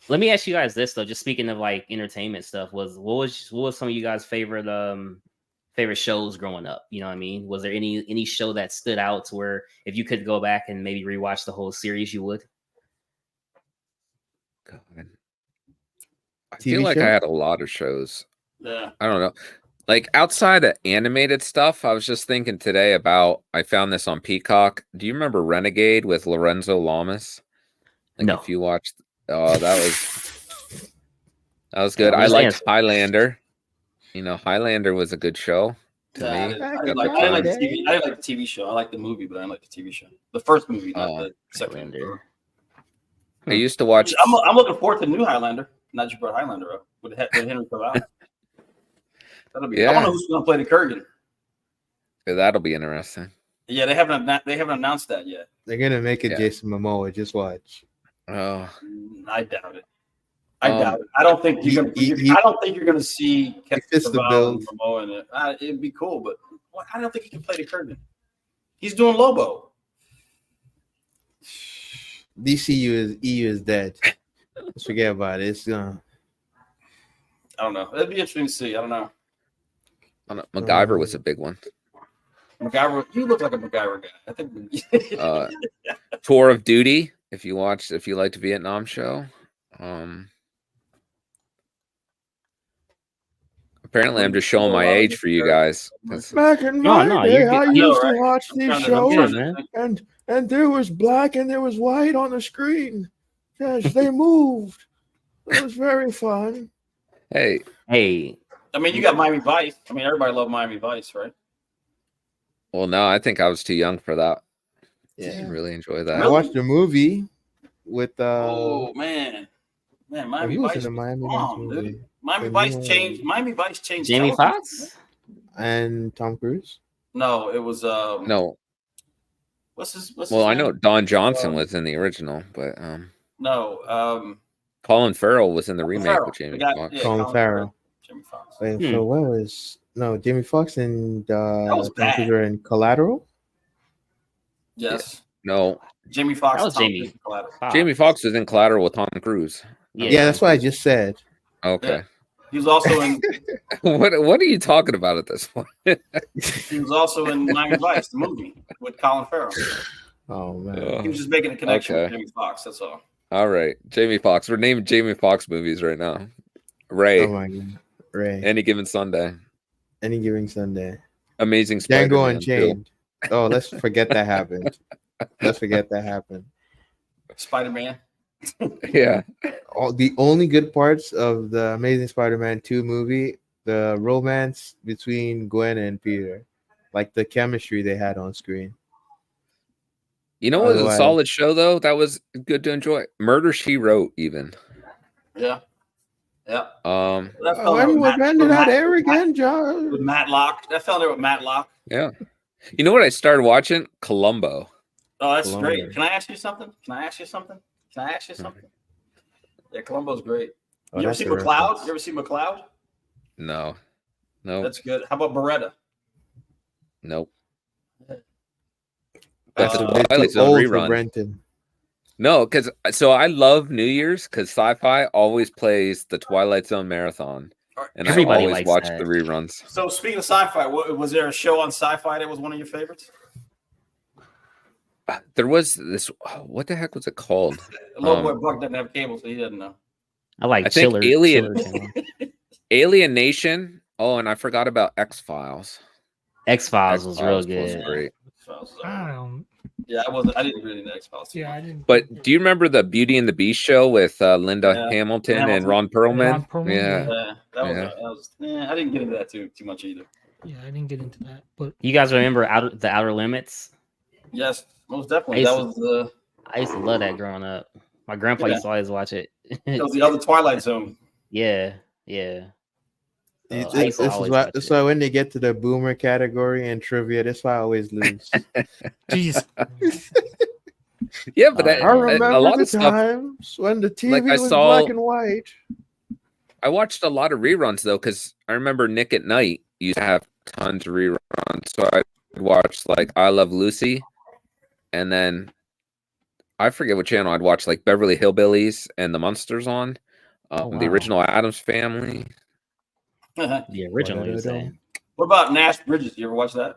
Let me ask you guys this though. Just speaking of like entertainment stuff, what was some of you guys' favorite shows growing up? You know what I mean? Was there any show that stood out to where if you could go back and maybe rewatch the whole series, you would? God. I TV feel like show? I had a lot of shows. Yeah. I don't know. Like outside of animated stuff, I was just thinking today about I found this on Peacock. Do you remember Renegade with Lorenzo Lamas? Like No. if you watched that was good. No, I just liked answer. Highlander. You know, Highlander was a good show to Nah, me. I didn't at the like time. the TV. I didn't like the TV show. I liked the movie, but I didn't like the TV show. The first movie, not the second. Highlander. I used to watch. I'm looking forward to the new Highlander. Not you brought Highlander up with Henry Cavill. That'll be. I don't know who's going to play the Kurgan. Yeah, that'll be interesting. Yeah, they haven't announced that yet. They're gonna make it Jason Momoa. Just watch. Oh, I doubt it. I doubt it. I don't think you're gonna. I don't think you're gonna see Kevin Cavill and Momoa in it. It'd be cool, but I don't think he can play the Kurgan. He's doing Lobo. DCU is dead. Let's forget about it. It's gonna. I don't know. It'd be interesting to see. I don't know. MacGyver was a big one. MacGyver, you look like a MacGyver guy. I think. Tour of Duty. If you liked the Vietnam show. Apparently, I'm just showing my age for you guys. Back in my day, I used to watch these shows, and there was black and there was white on the screen. Yes, they moved. It was very fun. Hey. I mean, you got Miami Vice. I mean, everybody loved Miami Vice, right? Well, no, I think I was too young for that. Yeah, I really enjoy that. I watched the movie with. Oh man, Miami Vice. Dude. Miami Vice changed. Miami Vice changed. Jamie Foxx and Tom Cruise. No, it was no. What's his I name? know Don Johnson was in the original, but no. Colin Farrell was in the remake with Jamie Foxx. Yeah, Colin Farrell. Jamie Foxx. So what was Jamie Foxx and Tom Cruise were in Collateral? Yes. No. Jamie Foxx. That was Jamie. Jamie Foxx was in Collateral with Tom Cruise. Yeah, that's what I just said. Okay. Yeah. He was also in. What are you talking about at this point? He was also in Miami Vice, the movie with Colin Farrell. Oh man. He was just making a connection with Jamie Foxx. That's all. All right, Jamie Foxx. We're naming Jamie Foxx movies right now. Ray. Oh my God. Ray. Any Given Sunday. Any Given Sunday. Amazing Django Unchained. Oh, let's forget that happened. Spider-Man. Yeah. The only good parts of the Amazing Spider-Man 2 movie, the romance between Gwen and Peter, like the chemistry they had on screen. You know what was a solid show though? That was good to enjoy. Murder, She Wrote, even. Yeah. Yeah. When did that air again, John? With Matlock. That fell there with Matlock. Yeah. You know what I started watching? Columbo. Oh, that's great. Can I ask you something? Yeah, Columbo's great. You ever see McCloud? No. That's good. How about Beretta? Nope. That's a bit old for Brenton. No, because I love New Year's because Sci-Fi always plays the Twilight Zone marathon, and everybody always watch the reruns. So speaking of Sci-Fi, was there a show on Sci-Fi that was one of your favorites? There was this. What the heck was it called? Low boy Buck doesn't have cable, so he doesn't know. I think Alien Nation. Oh, and I forgot about X-Files. X-Files was real good. Was great. Yeah, I didn't really know X-Files. Yeah, I didn't. But do you remember the Beauty and the Beast show with Linda Hamilton and Ron Perlman? I didn't get into that too much either. Yeah, I didn't get into that. But you guys remember the Outer Limits? Yes, most definitely. I used to love that growing up. My grandpa used to always watch it. That was the other Twilight Zone. Yeah. That's why when they get to the boomer category and trivia, that's why I always lose. Jeez. Yeah, but I remember a lot of times when the TV was black and white. I watched a lot of reruns though, because I remember Nick at Night used to have tons of reruns. So I watched like I Love Lucy, and then I forget what channel I'd watch, like Beverly Hillbillies and the Munsters on. The original Addams Family. The original, you say? What about Nash Bridges? You ever watch that?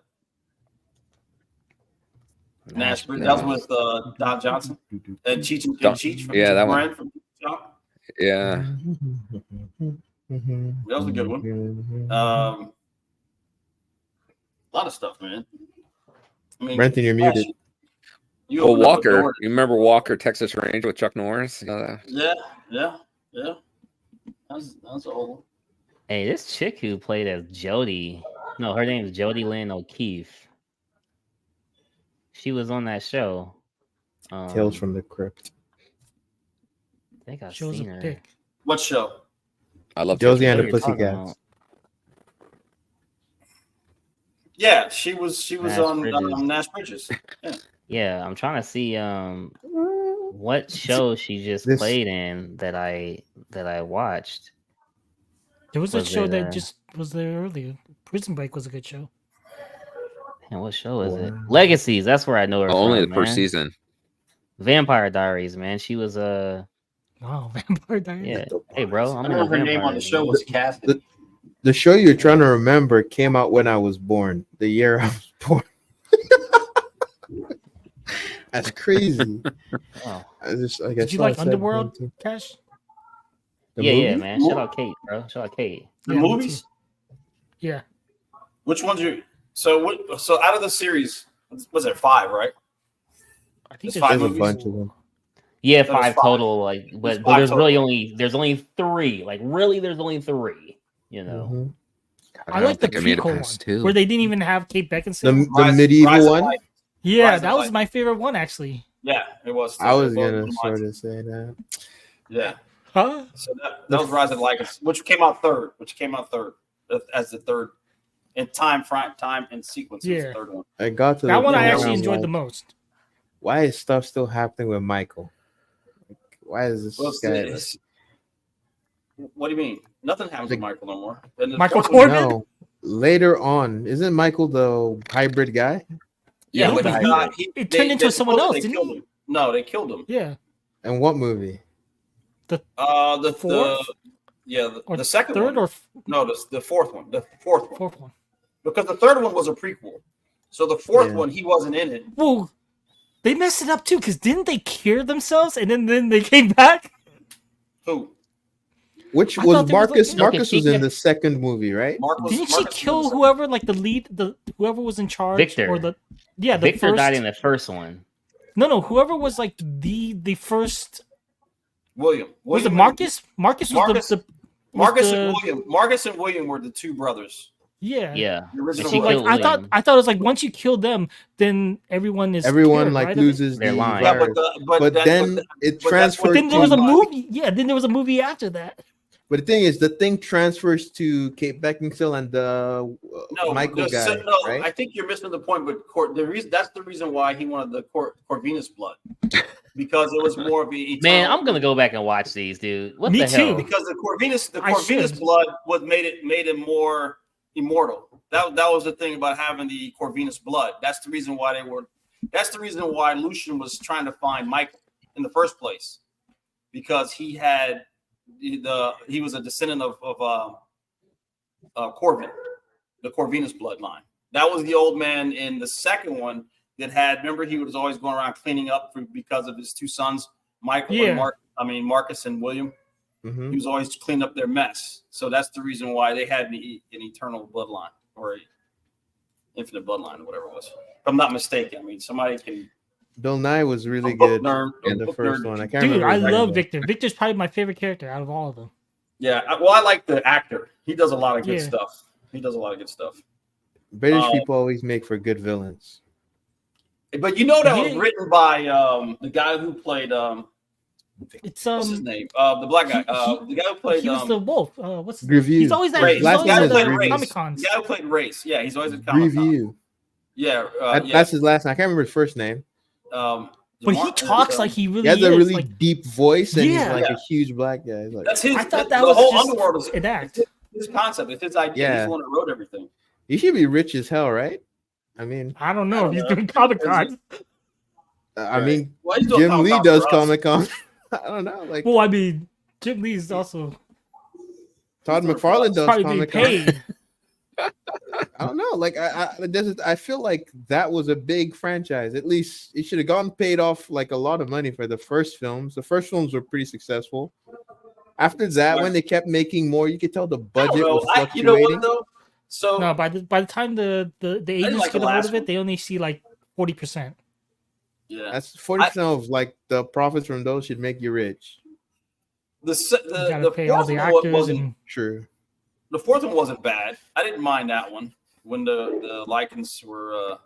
Nash Bridges. That was with Don Johnson and Cheech and Cheech. Yeah, that one. Yeah, that was a good one. A lot of stuff, man. I mean, Brenton, you're muted. Walker. You remember Walker, Texas Ranger with Chuck Norris? Yeah. That's old. Hey, this chick who played as Jody. No, her name is Jody Lynn O'Keefe. She was on that show. Tales from the Crypt. I think I've seen her. Pick. What show? I love Josie and the Pussycats. Yeah, she was on Nash Bridges. Yeah, I'm trying to see what show she just played in that I watched. There was a show that just was there earlier. Prison Break was a good show. And what show is it? Legacies. That's where I know her. Only from, the first season. Vampire Diaries, man. She was Vampire Diaries. Yeah. Hey, bro. I remember her name on the show was Cassidy. The show you're trying to remember came out when I was born. The year I was born. That's crazy. Oh. I guess Did you like Underworld, Cash? Yeah, man. Shout out Kate, bro. Shout out Kate. The movies? Yeah. Which ones you? So out of the series, was there 5, right? I think there's 5 movies. A bunch of them. Yeah, 5 total. Like, but there's really only 3. Like, really, there's only 3. You know. Mm-hmm. I like the prequel one too. where they didn't even have Kate Beckinsale. The medieval one. Yeah, that was my favorite one actually. Yeah, it was. I was gonna sort of say that. Yeah. Huh? So that was Rise of Lycus, which came out third as the third in time and sequence. Yeah. The third one. I got to that one. I actually enjoyed the most. Why is stuff still happening with Michael? Why is this guy? What do you mean? Nothing happens with Michael no more. Michael Corbin? No. Later on, isn't Michael the hybrid guy? Yeah, but it turned into someone else, didn't he? No, they killed him. Yeah. And what movie? The fourth? The second third one. Or no, the fourth one. The fourth one. Fourth one. Because the third one was a prequel. So the fourth one, he wasn't in it. Well, they messed it up too, because didn't they cure themselves and then they came back? Who? Which was Marcus? Marcus was in the second movie, right? Didn't she kill whoever, like the lead, whoever was in charge? Victor. Or the Victor first... died in the first one. No, whoever was like the first. William. Was it Marcus? Marcus and William. Marcus and William were the two brothers. Yeah. So, like, I thought it was like once you kill them, then everyone cured, like right? loses their line. Yeah, but then it transfers. But then there was a movie. Yeah, then there was a movie after that. But the thing is, the thing transfers to Kate Beckinsale and the Michael guy. Right? I think you're missing the point. But that's the reason why he wanted the Corvinus blood, because it was more of a man. I'm gonna go back and watch these, dude. What Me the hell? too. Because the Corvinus blood made him more immortal. That was the thing about having the Corvinus blood. That's the reason why That's the reason why Lucian was trying to find Michael in the first place, because he was a descendant of Corvin, the Corvinus bloodline. That was the old man in the second one that had. Remember, he was always going around cleaning up because of his two sons, Michael and Marcus and William. Mm-hmm. He was always cleaning up their mess. So that's the reason why they had an eternal bloodline or an infinite bloodline or whatever it was. If I'm not mistaken. I mean, somebody can. Bill Nye was really good in the first one. I can't remember. Dude, I love Victor. Victor's probably my favorite character out of all of them. Yeah, well, I like the actor. He does a lot of good stuff. British people always make for good villains. But that was written by the guy who played. What's his name? The black guy. The guy who played. He was the wolf. What's his Review? He's always at Comic Cons. The guy who played Race. Yeah, he's always at Comic Con. Review. Yeah, that's his last name. I can't remember his first name. But he talks like he really. He has a really deep voice, and he's like a huge black guy. Like, that's his. I thought that the was whole just underworld was an act. His concept. It's his idea. He's the one that wrote everything. He should be rich as hell, right? I mean, I don't know if he's doing Comic Con. I mean, Jim Lee does Comic-Con. I don't know. Like, well, I mean, Jim Lee is also Todd McFarlane does Comic-Con. I don't know. Like, I feel like that was a big franchise. At least it should have gone paid off like a lot of money for the first films. The first films were pretty successful. After that, when they kept making more, you could tell the budget was fluctuating. You know what though? So no, by the time the agents get a hold of it, they only see like 40%. Yeah, that's 40% of like the profits from those should make you rich. The pay all the actors and true. The fourth one wasn't bad. I didn't mind that one when the Lycans were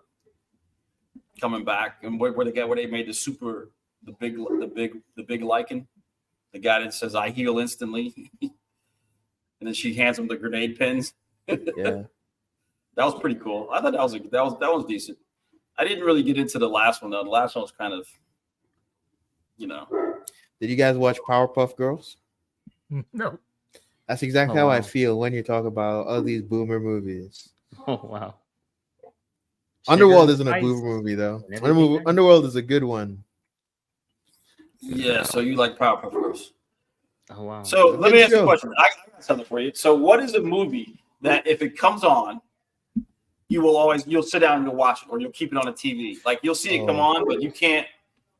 coming back and where they made the big Lycan, the guy that says I heal instantly, and then she hands him the grenade pins. Yeah, that was pretty cool. I thought that was decent. I didn't really get into the last one though. The last one was kind of, Did you guys watch Powerpuff Girls? No. That's exactly how I feel when you talk about all these boomer movies. Oh wow. Underworld isn't a boomer movie though. Underworld is a good one. Yeah, so you like Powerpuff Girls. Oh wow. So let me ask you a question. I got something for you. So what is a movie that if it comes on, you'll sit down and you'll watch it, or you'll keep it on the TV? Like you'll see it come on, but you can't,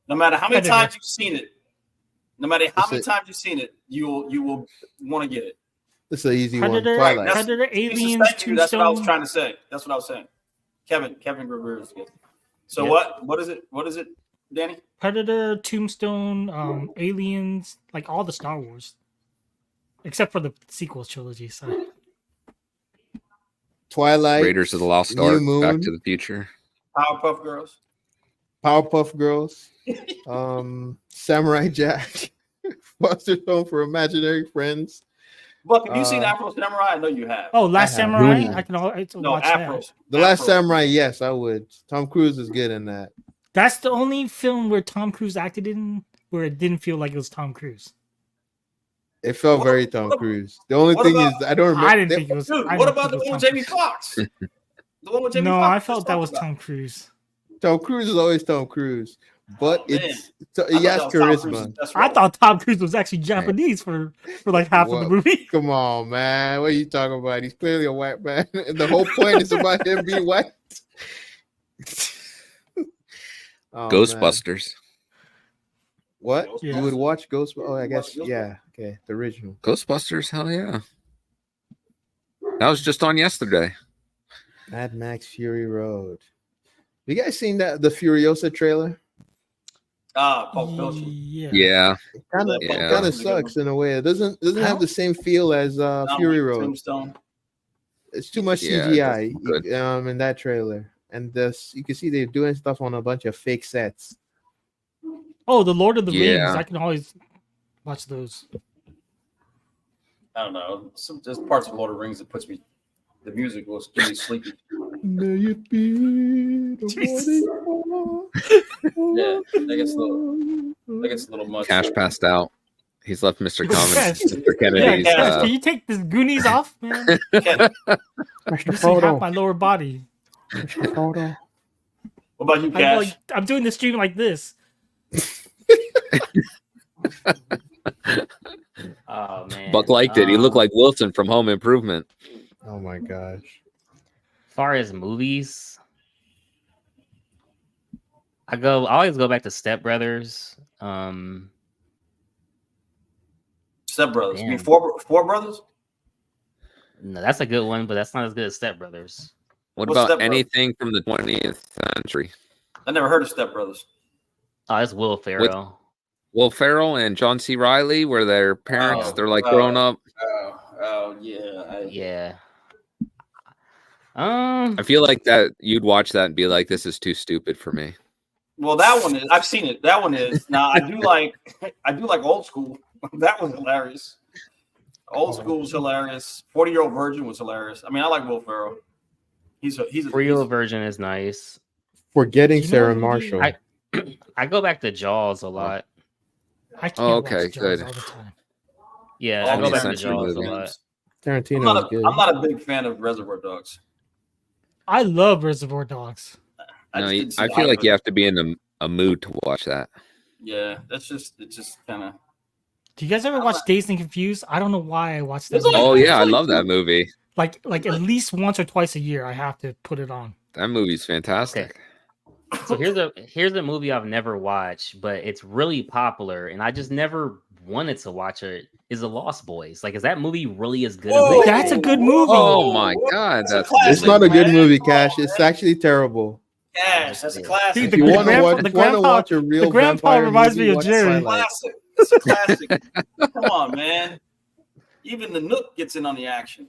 no matter how many times you've seen it, you will want to get it. It's an easy Predator, one. Twilight. Predator, Aliens, Tombstone. That's what I was trying to say. That's what I was saying. Kevin Rivera is good. So what is it, Danny? Predator, Tombstone, Aliens, like all the Star Wars, except for the sequels trilogy. So Twilight, Raiders of the Lost Ark, Back to the Future, Powerpuff Girls, Samurai Jack, Foster Home for Imaginary Friends. Look, have you seen Afro Samurai? I know you have. Oh, Last Samurai. I can watch Afro. that. The Last Samurai, yes, I would. Tom Cruise is good in that. That's the only film where Tom Cruise acted in where it didn't feel like it was Tom Cruise. It felt very Tom Cruise. The only thing is, I don't remember. I didn't think it was. Dude, what about the one with Jamie Foxx? The one with Jamie Foxx. No, I felt that was Tom Cruise. Tom Cruise is always Tom Cruise, but he has charisma. I thought Tom Cruise was actually Japanese for like half of the movie. Come on, man. What are you talking about? He's clearly a white man. And the whole point is about him being white. Ghostbusters. Man. What? Yeah. You would watch Ghostbusters? Oh, I guess, yeah. Okay, the original. Ghostbusters, hell yeah. That was just on yesterday. Mad Max Fury Road. You guys seen the Furiosa trailer? Pulp Fiction. Yeah. Kind of sucks in a way. It doesn't have the same feel as Fury Road. Tombstone. It's too much CGI in that trailer. And you can see they're doing stuff on a bunch of fake sets. Oh, the Lord of the Rings. I can always watch those. I don't know. There's parts of Lord of the Rings that puts me. The music will get me sleepy. May it be the morning. Yeah, that gets a little much. Cash passed out. He's left Mr. Commons. Mr. Kennedy's. Can you take this Goonies off, man? Mr. Photo. Half my lower body. Mr. Photo. What about you, Cash? I'm doing the stream like this. Oh man, Buck liked it. He looked like Wilson from Home Improvement. Oh my gosh. As far as movies, I always go back to Step Brothers. Step Brothers. You mean four brothers? No, that's a good one, but that's not as good as Step Brothers. What's about anything from the 20th century? I never heard of Step Brothers. Oh, it's Will Ferrell. Will Ferrell and John C. Reilly, where their parents, they're like grown up. Yeah. I feel like that you'd watch that and be like, "This is too stupid for me." Well, that one is. I've seen it. That one is. Now I do like Old School. That was hilarious. Old School was hilarious. 40-Year-Old Virgin was hilarious. I mean, I like Will Ferrell. He's a 40-Year-Old Virgin is nice. Forgetting Sarah Marshall. I go back to Jaws a lot. I can't watch Jaws good. all the time. Yeah, I go back to Jaws a lot. Tarantino is good. I'm not a big fan of Reservoir Dogs. I love Reservoir Dogs. I feel like you have to be in a mood to watch that. Yeah, it's just kind of. Do you guys ever watch Dazed and Confused? I don't know why I watched that. It's only- Oh it's yeah, I only love that two- movie. Like at least once or twice a year, I have to put it on. That movie's fantastic. So here's a movie I've never watched, but it's really popular, and I just never wanted to watch it. Is The Lost Boys? Like, is that movie really as good as Whoa, they That's say? a good movie. Oh my god, It's a that's classic. It's not a good man. movie, Come on, Cash. It's man. actually terrible. Yes, that's a Dude, classic. If you want to watch, grandpa- watch a real the grandpa vampire reminds movie, me of watch Jerry. Twilight. Classic. It's a classic. Come on, man. Even the Nook gets in on the action.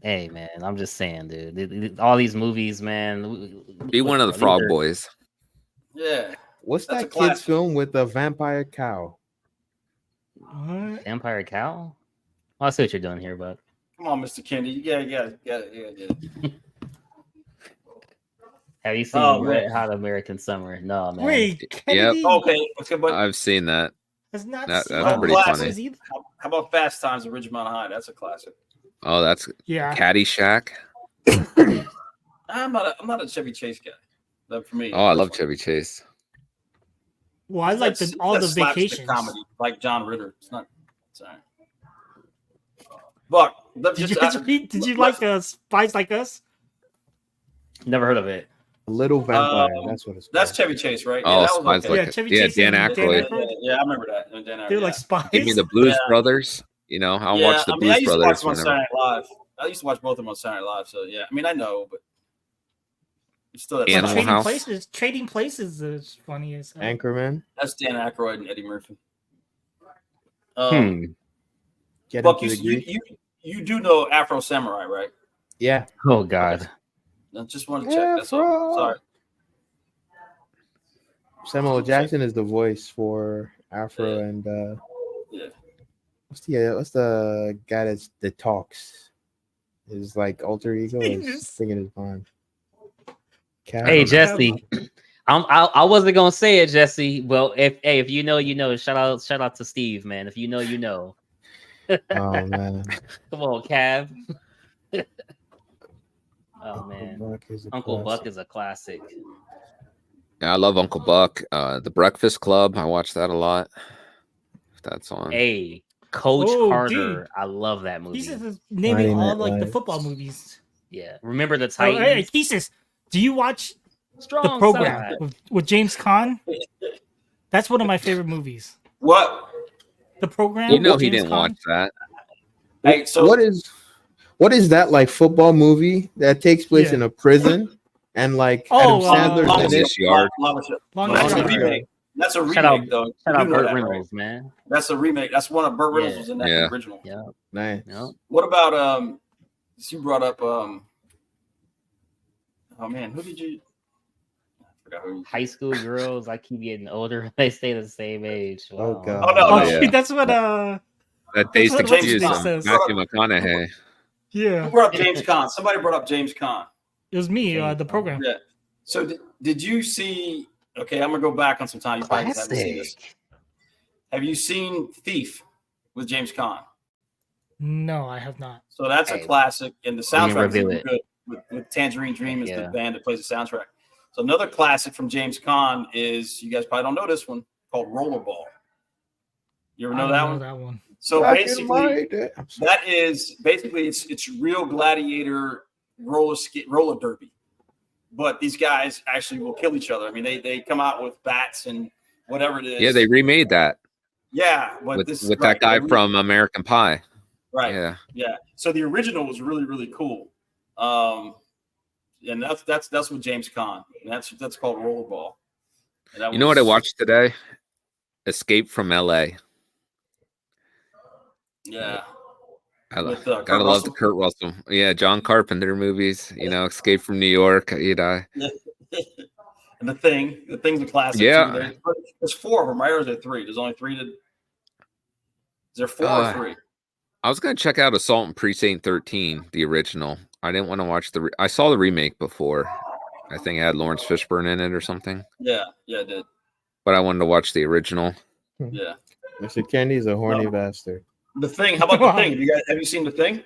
Hey man, I'm just saying, dude. All these movies, man. Be one of the Frog Boys. Yeah. What's That's a that kid's classic. film with the vampire cow? What? Vampire Cow. Oh, I see what you're doing here, but Come on, Mr. Kendi. Yeah. have you seen Oh, Red man. Hot American Summer? No, man. Wait, Yep. Kennedy Okay, but I've seen that. has not That- seen that's all pretty the funny. movies either. how about Fast Times at Ridgemont High? That's a classic. Oh, that's Yeah, Caddyshack. I'm not a Chevy Chase guy. That for me. Oh, I love Chevy Chase. well, I like all the slapstick vacations. comedy, like John Ritter. It's not. Sorry. Buck, Did you like Spies Like Us? Never heard of it. Little Vampire. Um, That's what it's That's called. Chevy Chase, right? Oh, that Spies okay. Like Yeah, Us. Chevy Yeah, Chase Dan and Dan Aykroyd. Aykroyd. Yeah, I remember that. Dan They're Aykroyd, like yeah. spies. Give me the Blues Brothers. You know, I'll Yeah, watch the I Blues used to Brothers watch them on whenever. Saturday Night Live. I used to watch both of them on Saturday Night Live. So yeah, I mean, I know, but it's still that Animal Trading House. Places. Trading Places is funny as hell. Anchorman. That's Dan Aykroyd and Eddie Murphy. Get Buck, into the Greek. you do know Afro Samurai, right? Yeah. Oh God. I just wanted to check. That's all. Afro. Sorry. Samuel L. Jackson is the voice for Afro, and Yeah. what's the guy that talks? His like alter ego is Jesus. singing his mind. Hey Jesse. I wasn't gonna say it, Jesse. Well, if you know, you know. Shout out to Steve, man. If you know, you know. Oh man. Come on, Cav. Oh man, Uncle Buck is a classic. Yeah, I love Uncle Buck. The Breakfast Club. I watch that a lot. If that's on. Hey, Coach Oh, Carter. dude. I love that movie. He's just naming Friday all Night like the Lights. football movies. Yeah, remember the Oh, Titans? hey, Thesis, do you watch Strong the program side. with James Caan? That's one of my favorite movies. What? The program. You know with he James didn't Caan? watch that. Hey, so What is that like football movie that takes place Yeah. in a prison and like Oh, Adam Sandler's Long in it? Beach Yard. Long That's a Yard. remake. That's a remake, Shout out, though. shout You out know Burt that, right? Reynolds, man. That's a remake. That's one of Burt Reynolds Yeah. was in that Yeah. original. Yeah, Nice. yeah. What about you brought up oh man, who did you? I forgot who. High school girls. I keep getting older. They stay the same age. Oh, Wow. God. Oh no, Oh, no. yeah. shoot, that's what That That's Days to what Confuse James on says. Matthew McConaughey. yeah. Who brought up James Caan? Somebody brought up James Caan. It was me, James the Caan. program. Yeah. So did you see? Okay, I'm gonna go back on some time. You probably haven't seen this. Classic. Have you seen Thief with James Caan? No, I have not. So that's a Hey, classic, and the we can soundtrack is review really it. good with Tangerine Dream is Yeah. the band that plays the soundtrack. So another classic from James Caan is, you guys probably don't know this one, called Rollerball. You ever know I that don't one? know that one. So Back in basically, my day. I'm sorry. that is basically it's real gladiator roller derby, but these guys actually will kill each other. I mean, they come out with bats and whatever it is. Yeah, they remade that yeah, but with this is that right, guy they from American Pie. right. Yeah. Yeah. So the original was really, really cool. And that's what James Caan. And that's called Rollerball. And that You know what I was- watched today? Escape from LA. Yeah. I With, gotta Kurt love the Russell. Kurt Russell. Yeah, John Carpenter movies. You know, Escape from New York. You know, And the thing's a classic. Yeah. Too. There's 4 of them, right? Or is there 3? There's only 3 to. Is there 4 or 3? I was gonna check out Assault and Precinct 13, the original. I didn't want to watch I saw the remake before. I think it had Lawrence Fishburne in it or something. Yeah, it did. But I wanted to watch the original. Yeah. Mr. Kenny's a horny bastard. The Thing. How about the Thing? Have you seen the Thing?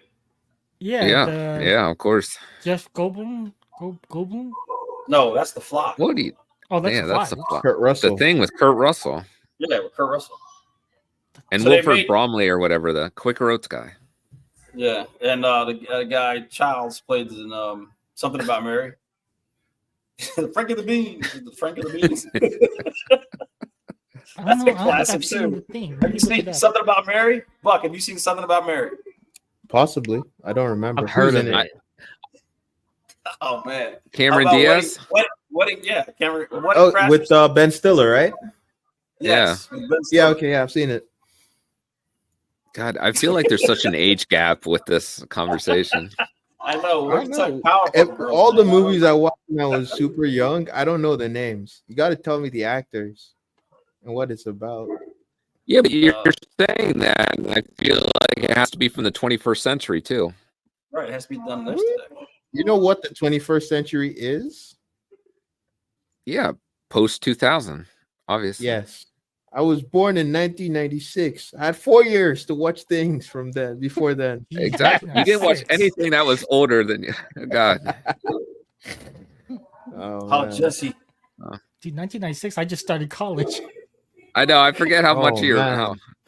Yeah. Yeah, of course. Jeff Goldblum. Goldblum. No, that's the Fly. What do you? Oh, that's Yeah, a that's fly. the plot. Kurt The Russell. thing with Kurt Russell Yeah, with Kurt Russell. and So they Wilford made- Bromley or whatever, the Quaker Oats guy. Yeah, and the guy Childs played in Something About Mary. Frank of the Beans. The Frank of the Beans. I That's don't a know. I don't think classic I've seen the too. thing. Have Let you me look seen it up. Something About Mary? Buck, have you seen Something About Mary? Possibly. I don't remember. I've heard Who's of in it. Oh man, Cameron How about Diaz. Wedding, yeah, Cameron. Oh, with Ben Stiller, right? Yes, with Ben Yeah. Stiller. Okay. Yeah, I've seen it. God, I feel like there's such an age gap with this conversation. I know. We're I don't talking know. Powerpuff Girls, All the man. movies I watched when I was super young, I don't know the names. You got to tell me the actors and what it's about. Yeah, but you're saying that. And I feel like it has to be from the 21st century too. Right, it has to be done yesterday. You know what the 21st century is? Yeah, post 2000, obviously. Yes. I was born in 1996. I had 4 years to watch things from then, before then. Exactly. You didn't watch 96. anything that was older than you. God. Oh, man. Jesse. Dude, 1996. I just started college. I know. I forget how much Oh, man.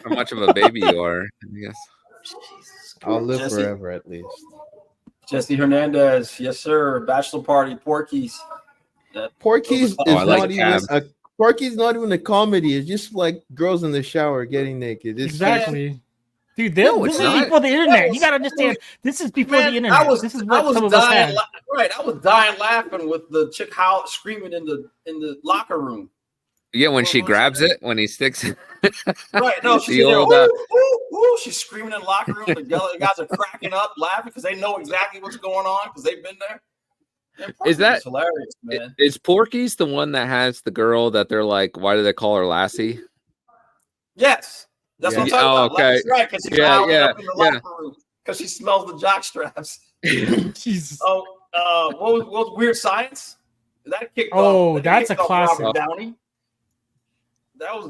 how much of a baby you are. Yes. I'll live Jesse. forever at least. Jesse Hernandez, yes sir. Bachelor Party, Porky's. Porky's is I like not even Cab. a Porky's not even a comedy. It's just like girls in the shower getting naked. It's Exactly. Dude, No, this it's is not. before the internet. You gotta understand. This is before the internet. This is what some of us had. Right, I was dying laughing with the chick howl screaming in the locker room. Yeah, when she What was grabs that? it, when he sticks it. Right, no, she's The there. old, Ooh, ooh, ooh. She's screaming in the locker room. The guys are cracking up, laughing because they know exactly what's going on because they've been there. Man, Is that- hilarious, man? Is Porky's the one that has the girl that they're like, why do they call her Lassie? Yes, that's what I'm Yeah. talking Oh, about. okay. That's right, because she's Yeah, howling yeah, up in the yeah. locker room because she smells the jock straps. Jesus. Oh, what was Weird Science? That kicked Oh, off. that's a classic. Robert Downey.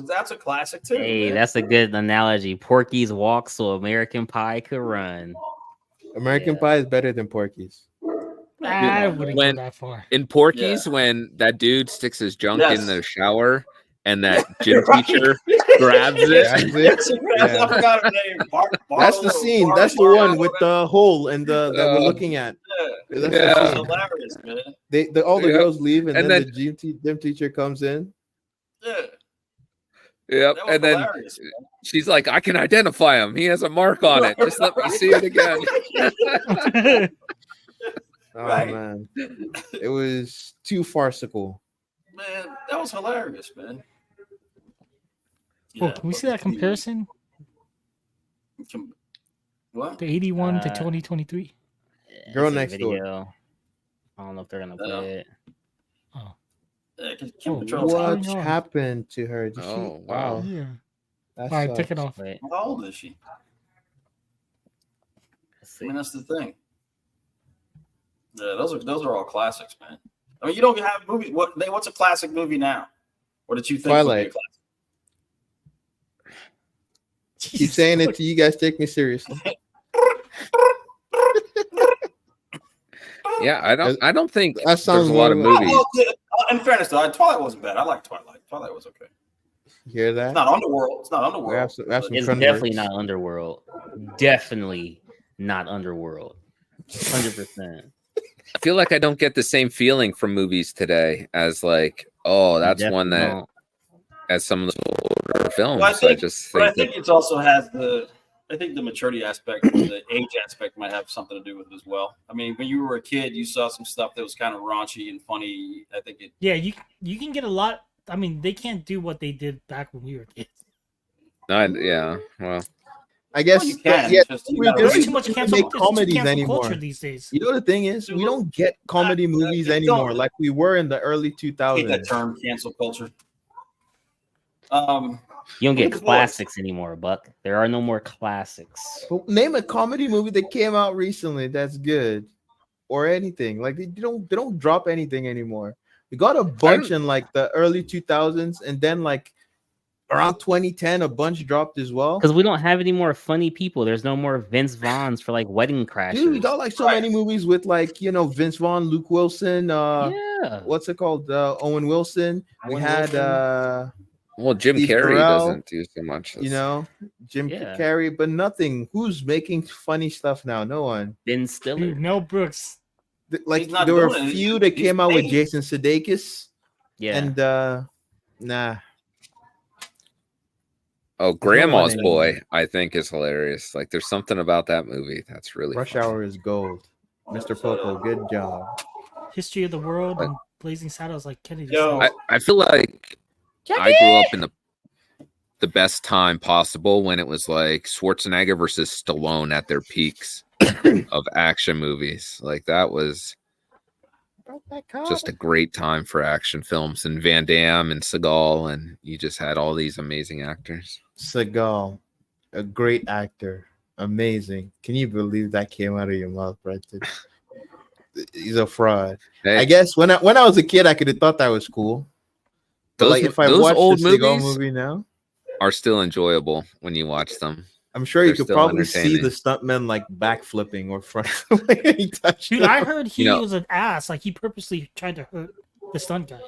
That's a classic too. Hey, man. that's a good analogy. Porky's walk so American Pie could run. American Yeah. Pie is better than Porky's. I wouldn't When- go that far. In Porky's, when that dude sticks his junk Yes. in the shower and that gym Right. teacher grabs it. Grabs it. Yes, Yeah. I forgot her name. That's the scene. That's the one with the hole and the that we're looking at. That's the Yeah. That's scene. hilarious, man. All the Yeah. girls leave, and, And then then- the gym teacher comes in. Yeah, Yep. that was And then hilarious. Man. she's like, I can identify him. He has a mark on it. Just let me see it again. Oh Right. man, it was too farcical. Man, that was hilarious, man. Oh, can we see that comparison? What? The 81 to Uh, 2023. Girl It's a Next Door. video. I don't know if they're gonna play it. Oh, Yeah, 'cause Kim Oh, Cattrall's What going on? happened to her? Did Oh, she? wow. yeah. That All right, take sucks. it off. Wait, How old is she? let's I see. mean, that's the thing. Yeah, those are all classics, man. I mean, you don't have movies. What's a classic movie now? What did you think? would be a Twilight. classic? Keep saying it to you guys. Take me seriously. Yeah, I don't think That sounds there's a lot of more like- movies. In fairness, though, Twilight wasn't bad. I like Twilight. Twilight was okay. You hear It's that? not Underworld. It's not We Underworld. have some It's converts. definitely not Underworld. Definitely not Underworld. 100%. I feel like I don't get the same feeling from movies today as like, oh, that's one Definitely that don't. as some of the older films. Well, I think, just but I think think that it also has I think the maturity aspect, the age aspect might have something to do with it as well. I mean, when you were a kid, you saw some stuff that was kind of raunchy and funny. I think it. Yeah, you can get a lot. I mean, they can't do what they did back when we were kids. yeah, well, I guess. Well, you can. Yeah, It's just, you we gotta There's There's read too much They cancel, make there's too comedies cancel anymore. culture these days. you know the thing is, we don't get comedy movies you anymore don't. like we were in the early I hate that 2000s. term, cancel culture. You don't Look get at the boys. classics anymore, Buck. There are no more classics. But name a comedy movie that came out recently that's good, or anything. Like they don't drop anything anymore. We got a bunch in like the early 2000s, and then like around 2010, a bunch dropped as well. Because we don't have any more funny people. There's no more Vince Vaughns for like Wedding Crashers. Dude, we got like so many movies with like Vince Vaughn, Luke Wilson, what's it called? Owen Wilson. We had well, Jim Steve Carrey Carell, doesn't do so much. Jim Carrey, but nothing. Who's making funny stuff now? No one. Ben Stiller. Dude, Mel Brooks. Like there were a few that came out with Jason Sudeikis. Yeah. And nah. Oh, Grandma's Boy, I think is hilarious. Like there's something about that movie that's really Rush Hour is gold. Mr. Popo, good job. History of the World and Blazing Saddles, like Kennedy. I feel like I grew up in the best time possible when it was like Schwarzenegger versus Stallone at their peaks of action movies. Like that was just a great time for action films, and Van Damme and Seagal, and you just had all these amazing actors. Seagal, a great actor, amazing. Can you believe that came out of your mouth, Brenton? He's a fraud. Hey. I guess when I was a kid, I could have thought that was cool. But like if I watch old the Seagal movie now, are still enjoyable when you watch them. I'm sure you could probably see the stuntmen like backflipping or front. Dude, I heard he was an ass. Like he purposely tried to hurt the stunt guys.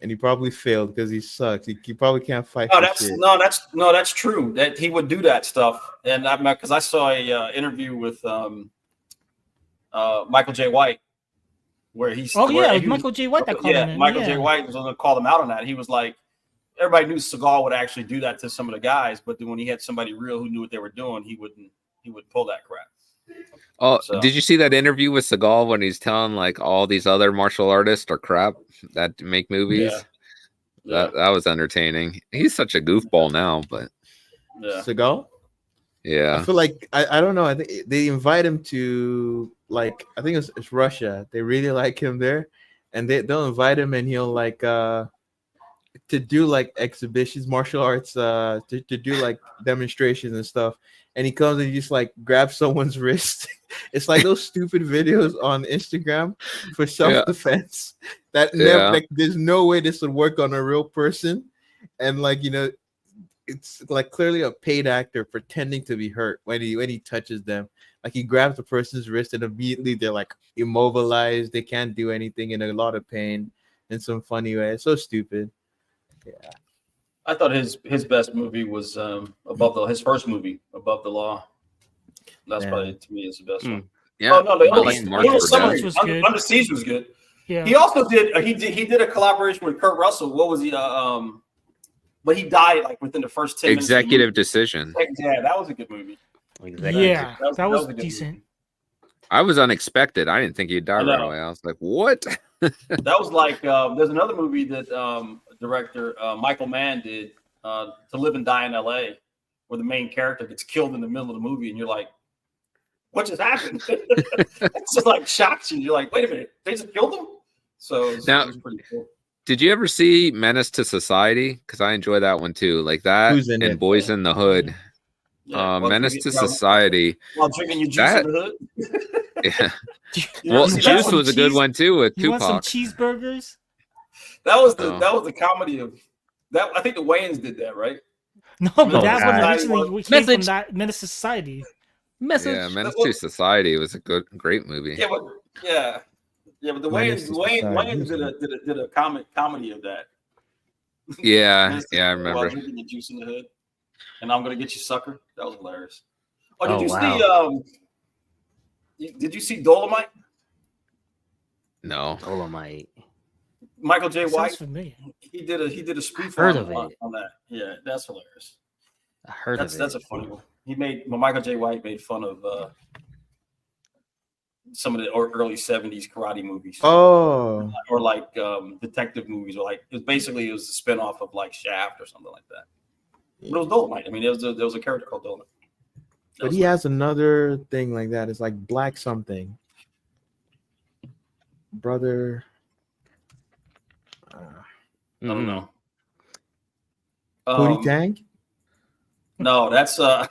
And he probably failed because he sucks. He probably can't fight. That's true. That he would do that stuff. And because I saw a interview with Michael J. White, where he's Michael J. White that called him in. Michael J. White was going to call him out on that. He was like, everybody knew Seagal would actually do that to some of the guys, but then when he had somebody real who knew what they were doing, he would pull that crap. Oh, so. Did you see that interview with Seagal when he's telling like all these other martial artists are crap that make movies? Yeah. That was entertaining. He's such a goofball now, but Seagal? Yeah. I feel like I don't know. I think they invite him to like I think it's Russia. They really like him there, and they'll invite him, and he'll like to do like exhibitions, martial arts, to do like demonstrations and stuff. And he comes and he just like grabs someone's wrist. It's like those stupid videos on Instagram for self-defense that never like there's no way this would work on a real person. And like, it's like clearly a paid actor pretending to be hurt when he touches them. Like he grabs the person's wrist and immediately they're like immobilized. They can't do anything, in a lot of pain in some funny way. It's so stupid. Yeah. I thought his best movie was his first movie, Above the Law. That's probably to me is the best one. Yeah. Oh no, the Under Siege was good. Yeah. He also did he did a collaboration with Kurt Russell. What was he? But he died like within the first 10 minutes. Executive Decision. Yeah, that was a good movie. Yeah, that was decent. Movie. I was unexpected. I didn't think he'd die right away. I was like, what? That was like there's another movie that director Michael Mann did, To Live and Die in L.A., where the main character gets killed in the middle of the movie, and you're like, what just happened? It's just like shocks you. You're like, wait a minute, they just killed him? So it was pretty cool. Did you ever see Menace to Society? Because I enjoy that one too. Like that and Boys in the Hood. Yeah, Menace to Society. While drinking your juice in the hood. Yeah. Well, Juice was a good one too with Tupac. Want some cheeseburgers? That was the comedy of that. I think the Wayans did that, right? No, but that one originally came from that Menace to Society. Menace to Society was a great movie. Yeah, but the Wayans did a comedy of that. Yeah, I remember. While drinking the juice in the hood, and I'm gonna get you, sucker. That was hilarious. Oh, did you see Dolomite? No. Dolomite. Michael J. White. He did a spoof on that. Yeah, that's hilarious. I heard of it. That's a funny one. Michael J. White made fun of some of the early 70s karate movies. Oh. Or like detective movies, or like it was a spinoff of like Shaft or something like that. But it was Dolomite. I mean, there was a character called Dolomite. But he has another thing like that. It's like Black something. Brother. I don't know. Pootie Tang? No, that's Pootie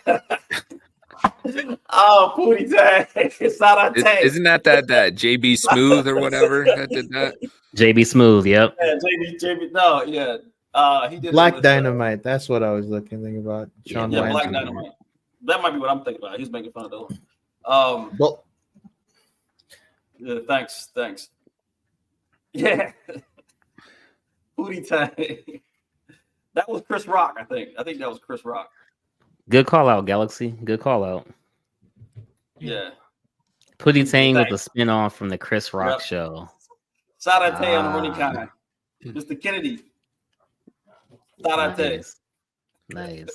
Tang. It's not a tank. Isn't that JB Smooth or whatever that did that? JB Smooth, yep. Yeah, JB. No, yeah. He did Black Dynamite. That's what I was thinking about. Sean yeah, Wayne. Black Dynamite. That might be what I'm thinking about. He's making fun of those. Well, yeah, thanks. Yeah. Booty time. That was Chris Rock, I think. I think that was Chris Rock. Good call out, Galaxy. Good call out. Yeah. Pootie Tang was a spin-off from the Chris Rock show. Sarate on the running kind. Mr. Kennedy. Sarate. Nice.